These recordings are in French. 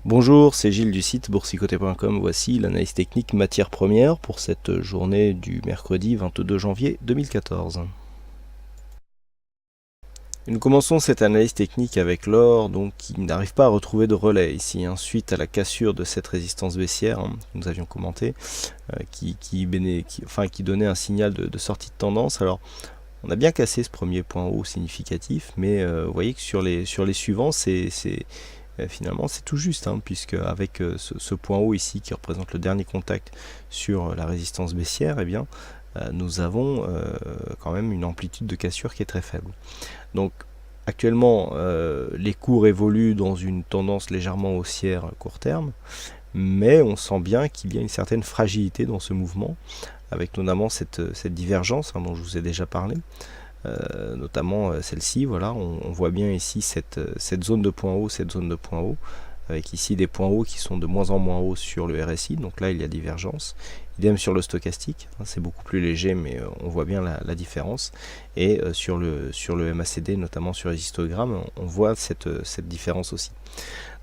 Bonjour, c'est Gilles du site boursicoté.com. Voici l'analyse technique matières premières pour cette journée du mercredi 22 janvier 2014. Et nous commençons cette analyse technique avec l'or, donc qui n'arrive pas à retrouver de relais ici, suite à la cassure de cette résistance baissière que nous avions commenté, qui donnait un signal de sortie de tendance. Alors, on a bien cassé ce premier point haut significatif, mais vous voyez que sur les suivants, finalement c'est tout juste, puisque avec ce point haut ici qui représente le dernier contact sur la résistance baissière, nous avons quand même une amplitude de cassure qui est très faible. Donc actuellement les cours évoluent dans une tendance légèrement haussière à court terme, mais on sent bien qu'il y a une certaine fragilité dans ce mouvement, avec notamment cette divergence dont je vous ai déjà parlé. Notamment celle-ci, voilà, on voit bien ici cette zone de point haut, avec ici des points hauts qui sont de moins en moins hauts sur le RSI, donc là il y a divergence. Idem sur le stochastique, c'est beaucoup plus léger, mais on voit bien la différence. Et sur le MACD, notamment sur les histogrammes, on voit cette différence aussi.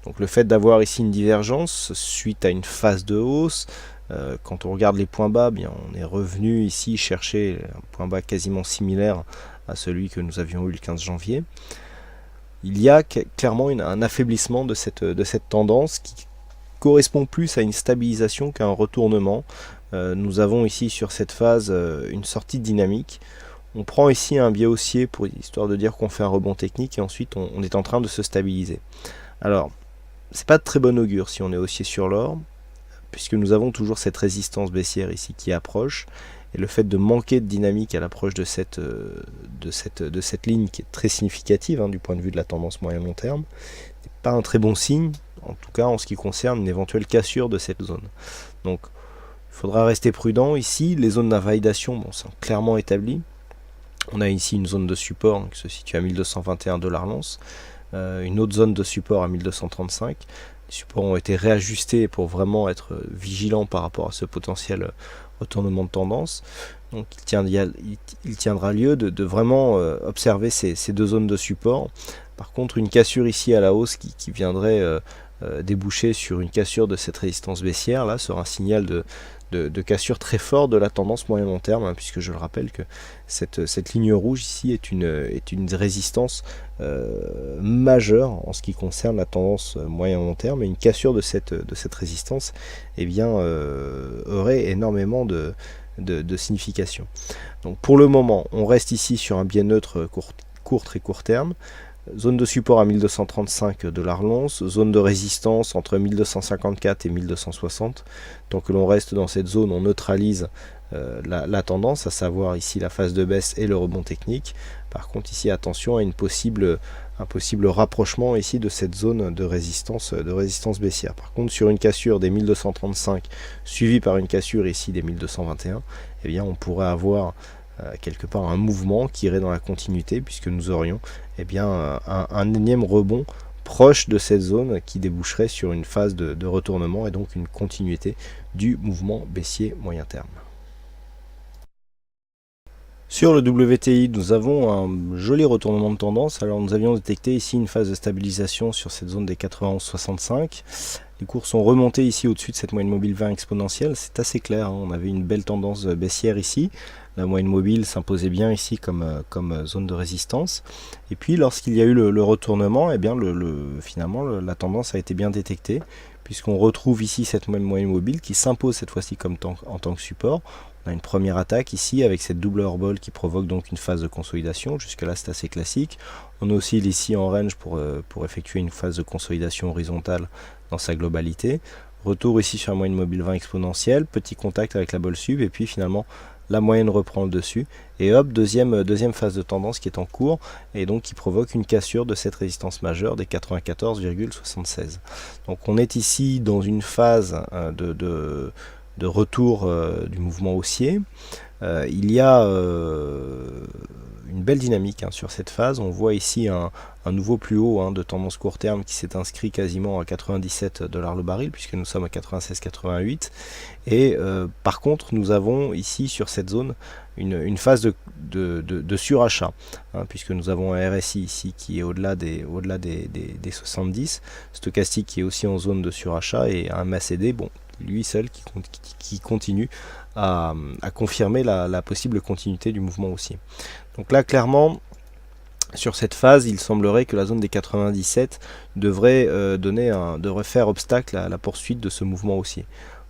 Donc le fait d'avoir ici une divergence suite à une phase de hausse, quand on regarde les points bas, on est revenu ici chercher un point bas quasiment similaire à celui que nous avions eu le 15 janvier. Il y a clairement un affaiblissement de cette tendance qui correspond plus à une stabilisation qu'à un retournement. Nous avons ici sur cette phase une sortie dynamique. On prend ici un biais haussier pour histoire de dire qu'on fait un rebond technique et ensuite on est en train de se stabiliser. Alors, c'est pas de très bon augure si on est haussier sur l'or, puisque nous avons toujours cette résistance baissière ici qui approche, et le fait de manquer de dynamique à l'approche de cette ligne qui est très significative du point de vue de la tendance moyen-long terme, n'est pas un très bon signe, en tout cas en ce qui concerne une éventuelle cassure de cette zone. Donc il faudra rester prudent ici. Les zones d'invalidation sont clairement établies. On a ici une zone de support qui se situe à 1221 $ l'once, une autre zone de support à 1235. Les supports ont été réajustés pour vraiment être vigilants par rapport à ce potentiel retournement de tendance. Donc il tiendra lieu de vraiment observer ces deux zones de support. Par contre, une cassure ici à la hausse qui viendrait déboucher sur une cassure de cette résistance baissière là sera un signal de cassure très fort de la tendance moyen-long terme, puisque je le rappelle que cette ligne rouge ici est une résistance majeure en ce qui concerne la tendance moyen-long terme, et une cassure de cette résistance aurait énormément de signification. Donc pour le moment, on reste ici sur un biais neutre très court terme. Zone de support à 1235 $ l'once, zone de résistance entre 1254 et 1260. Tant que l'on reste dans cette zone, on neutralise la tendance, à savoir ici la phase de baisse et le rebond technique. Par contre ici, attention à un possible rapprochement ici de cette zone de résistance baissière. Par contre, sur une cassure des 1235 suivie par une cassure ici des 1221, on pourrait avoir quelque part un mouvement qui irait dans la continuité, puisque nous aurions un énième rebond proche de cette zone qui déboucherait sur une phase de retournement et donc une continuité du mouvement baissier moyen terme. Sur le WTI, nous avons un joli retournement de tendance. Alors nous avions détecté ici une phase de stabilisation sur cette zone des 91,65. Les cours sont remontés ici au-dessus de cette moyenne mobile 20 exponentielle. C'est assez clair, on avait une belle tendance baissière ici. La moyenne mobile s'imposait bien ici comme zone de résistance. Et puis lorsqu'il y a eu le retournement, finalement la tendance a été bien détectée, puisqu'on retrouve ici cette moyenne mobile qui s'impose cette fois-ci en tant que support. On a une première attaque ici avec cette double hors-bol qui provoque donc une phase de consolidation. Jusque là c'est assez classique. On oscille ici en range pour effectuer une phase de consolidation horizontale dans sa globalité. Retour ici sur la moyenne mobile 20 exponentielle, petit contact avec la bol sub, et puis finalement la moyenne reprend le dessus, et hop, deuxième phase de tendance qui est en cours, et donc qui provoque une cassure de cette résistance majeure des 94,76. Donc on est ici dans une phase de retour du mouvement haussier. Il y a une belle dynamique sur cette phase. On voit ici un un nouveau plus haut de tendance court terme qui s'est inscrit quasiment à 97 $ le baril, puisque nous sommes à 96,88. Et par contre, nous avons ici sur cette zone une phase de surachat, puisque nous avons un RSI ici qui est au-delà des 70, stochastique qui est aussi en zone de surachat, et un MACD, bon, lui seul qui continue à confirmer la possible continuité du mouvement haussier. Donc là, clairement, sur cette phase, il semblerait que la zone des 97 devrait faire obstacle à la poursuite de ce mouvement haussier.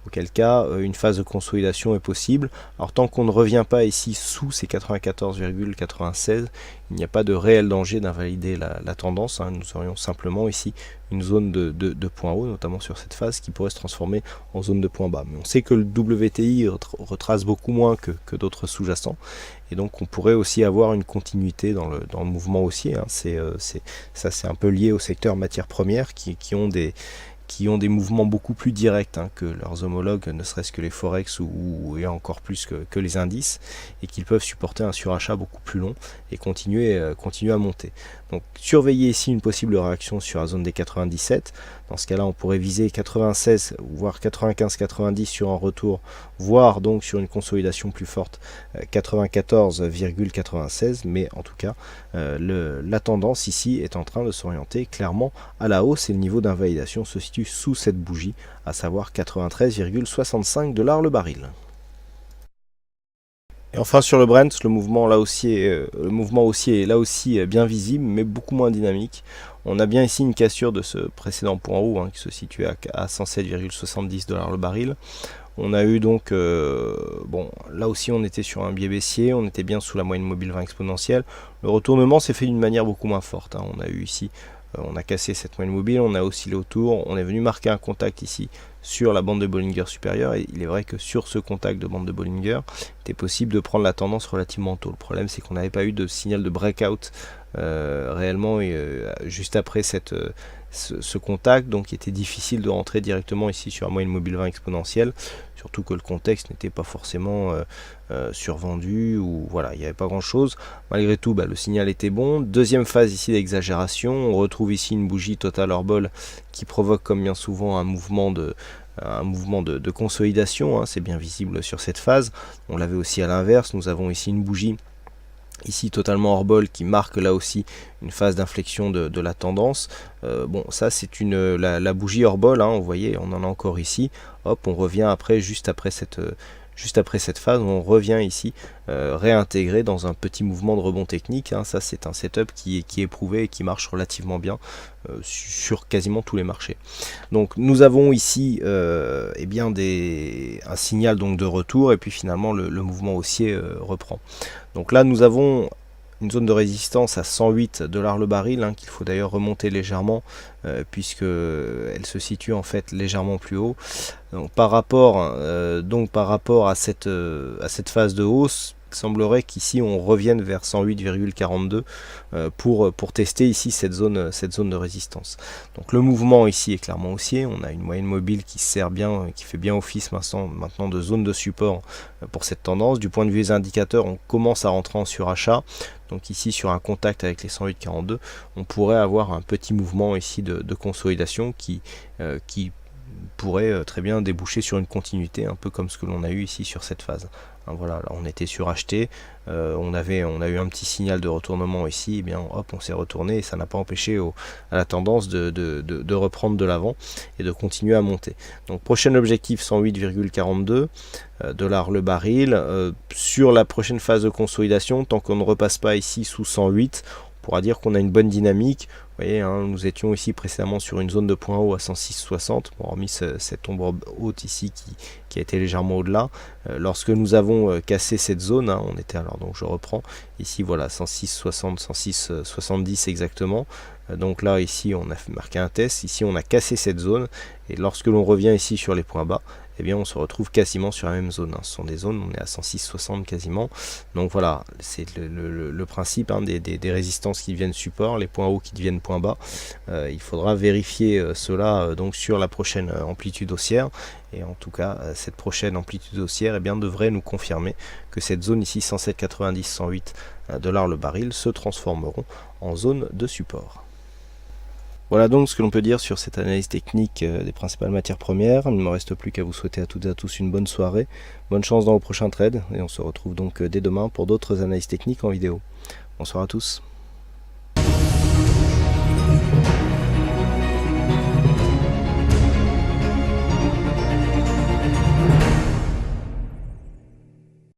Auquel cas, une phase de consolidation est possible. Alors tant qu'on ne revient pas ici sous ces 94,96, il n'y a pas de réel danger d'invalider la tendance. Nous aurions simplement ici une zone de point haut, notamment sur cette phase, qui pourrait se transformer en zone de point bas. Mais on sait que le WTI retrace beaucoup moins que d'autres sous-jacents, et donc on pourrait aussi avoir une continuité dans le mouvement haussier. C'est un peu lié au secteur matières premières qui ont des mouvements beaucoup plus directs que leurs homologues, ne serait-ce que les Forex et encore plus que les indices, et qu'ils peuvent supporter un surachat beaucoup plus long et continuer à monter. Donc surveillez ici une possible réaction sur la zone des 97. Dans ce cas-là, on pourrait viser 96 voire 95-90 sur un retour, voire donc sur une consolidation plus forte 94,96. Mais en tout cas, la tendance ici est en train de s'orienter clairement à la hausse, et le niveau d'invalidation se situe sous cette bougie, à savoir 93,65 $ le baril. Et enfin sur le Brent, le mouvement haussier est là aussi bien visible, mais beaucoup moins dynamique. On a bien ici une cassure de ce précédent point haut qui se situe à 107,70 $ le baril. On a eu donc, bon, là aussi on était sur un biais baissier, on était bien sous la moyenne mobile 20 exponentielle. Le retournement s'est fait d'une manière beaucoup moins forte. On a eu ici, on a cassé cette moyenne mobile, on a oscillé autour, on est venu marquer un contact ici sur la bande de Bollinger supérieure, et il est vrai que sur ce contact de bande de Bollinger, il était possible de prendre la tendance relativement tôt. Le problème, c'est qu'on n'avait pas eu de signal de breakout réellement juste après ce contact, donc il était difficile de rentrer directement ici sur la moyenne mobile 20 exponentielle, surtout que le contexte n'était pas forcément survendu, ou voilà, il n'y avait pas grand chose. Malgré tout, le signal était bon. Deuxième phase ici d'exagération, on retrouve ici une bougie Total Orbol qui provoque, comme bien souvent, un mouvement de consolidation, c'est bien visible sur cette phase. On l'avait aussi à l'inverse, nous avons ici une bougie ici totalement hors bol qui marque là aussi une phase d'inflexion de la tendance. Bon, ça c'est la bougie hors bol, vous voyez, on en a encore ici. Hop, on revient après, juste après cette phase, on revient ici réintégrer dans un petit mouvement de rebond technique. Ça c'est un setup qui est prouvé et qui marche relativement bien sur quasiment tous les marchés. Donc nous avons ici un signal donc de retour, et puis finalement le mouvement haussier reprend. Donc là nous avons une zone de résistance à 108 $ le baril, qu'il faut d'ailleurs remonter légèrement puisque elle se situe en fait légèrement plus haut. Donc par rapport à cette phase de hausse, il semblerait qu'ici on revienne vers 108,42 pour tester ici cette zone de résistance. Donc le mouvement ici est clairement haussier. On a une moyenne mobile qui sert bien, qui fait bien office maintenant de zone de support pour cette tendance. Du point de vue des indicateurs, on commence à rentrer en surachat. Donc ici sur un contact avec les 108,42, on pourrait avoir un petit mouvement ici de consolidation qui pourrait très bien déboucher sur une continuité, un peu comme ce que l'on a eu ici sur cette phase. Voilà, là on était suracheté, on a eu un petit signal de retournement ici, et bien hop, on s'est retourné, et ça n'a pas empêché à la tendance de reprendre de l'avant et de continuer à monter. Donc prochain objectif 108,42 $ le baril. Sur la prochaine phase de consolidation, tant qu'on ne repasse pas ici sous 108, on pourra dire qu'on a une bonne dynamique. Vous voyez, nous étions ici précédemment sur une zone de point haut à 106,60, hormis cette ombre haute ici qui a été légèrement au-delà. Lorsque nous avons cassé cette zone, on était alors, donc je reprends, ici voilà, 106,60, 106,70 exactement. Donc là, ici, on a marqué un test, ici on a cassé cette zone, et lorsque l'on revient ici sur les points bas, eh bien on se retrouve quasiment sur la même zone. Ce sont des zones, on est à 106,60 quasiment. Donc voilà, c'est le principe des résistances qui deviennent support, les points hauts qui deviennent points bas. Il faudra vérifier cela donc sur la prochaine amplitude haussière. Et en tout cas, cette prochaine amplitude haussière devrait nous confirmer que cette zone ici, 107,90, 108 $ le baril, se transformeront en zone de support. Voilà donc ce que l'on peut dire sur cette analyse technique des principales matières premières. Il ne me reste plus qu'à vous souhaiter à toutes et à tous une bonne soirée, bonne chance dans vos prochains trades, et on se retrouve donc dès demain pour d'autres analyses techniques en vidéo. Bonsoir à tous.